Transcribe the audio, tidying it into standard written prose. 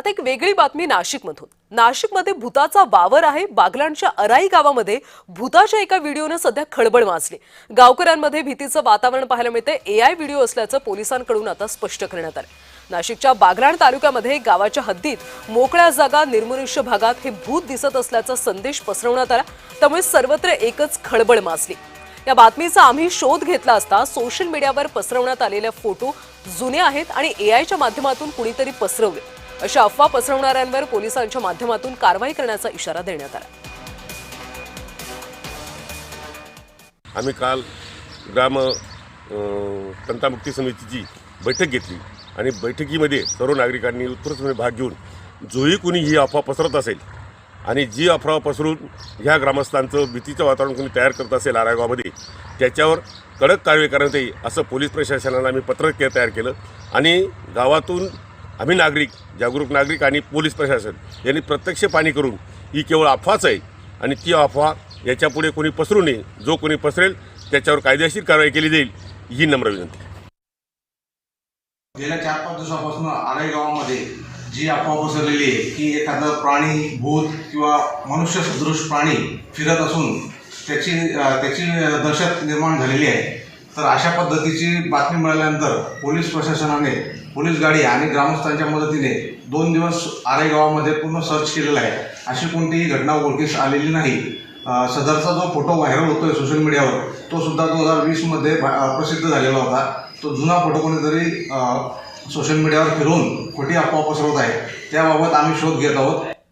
एक वेगळी बातमी नाशिकमधून। नाशिकमध्ये भूताचा वावर आहे। बागलाणच्या अराई गावामध्ये भूताच्या एका व्हिडिओने सध्या खळबळ माजली। गावकऱ्यांमध्ये भीतीचं वातावरण पाहायला मिळते। एआय व्हिडिओ असल्याचं पोलिसांकडून आता स्पष्ट करण्यात आलं। नाशिकच्या बागलाण तालुक्यामध्ये गावाच्या हद्दीत मोकळ्या जागा निर्मनुष्य भागात हे भूत दिसत असल्याचा संदेश पसरवण्यात आला। त्यामुळे सर्वत्र एकच खळबळ माजली। या बातमीचा आम्ही शोध घेतला असता सोशल मीडियावर पसरवण्यात आलेले फोटो जुने आहेत आणि एआयच्या माध्यमातून कुणीतरी पसरवले अशा अफवा पसरवणाऱ्यांवर पोलिसांच्या माध्यमातून कारवाई करण्याचा इशारा देण्यात आला। आम्ही काल ग्राम तंटामुक्ती समितीची बैठक घेतली आणि बैठकीमध्ये सर्व नागरिकांनी उत्स्फूर्तपणे भाग घेऊन जोही कुणी ही अफवा पसरत असेल आणि जी अफवा पसरून ह्या ग्रामस्थांचं भीतीचं वातावरण कोणी तयार करत असेल आरागावामध्ये त्याच्यावर कडक कारवाई करण्यात येईल असं पोलीस प्रशासनाला आम्ही पत्रक तयार केलं आणि गावातून आम्ही नागरिक जागरूक नागरिक आणि पोलीस प्रशासन यांनी प्रत्यक्ष पाहणी करून ही केवळ अफवाच आहे आणि ती अफवा याच्यापुढे कोणी पसरू नये। जो कोणी पसरेल त्याच्यावर कायदेशीर कारवाई केली जाईल ही नम्र विनंती। गेल्या 4-5 दिवसापासून आराई गावामध्ये जी अफवा पसरलेली आहे की एखादा प्राणी भूत किंवा मनुष्य सदृश प्राणी फिरत असून त्याची दहशत निर्माण झालेली आहे। तर अशा पद्धतीची बातमी मिळाल्यानंतर पोलीस प्रशासनाने पोलीस गाडी आणि ग्रामस्थांच्या मदतीने 2 दिवस आराई गावामध्ये पूर्ण सर्च केलेला आहे। अशी कोणतीही घटना उघडकीस आलेली नाही। सदरचा जो फोटो व्हायरल होतोय सोशल मीडियावर तो सुद्धा 2020 मध्ये प्रसिद्ध झालेला होता। तो जुना फोटो कोणीतरी सोशल मीडियावर फिरवून खोटी अफवा पसरवत आहे। त्याबाबत आम्ही शोध घेत आहोत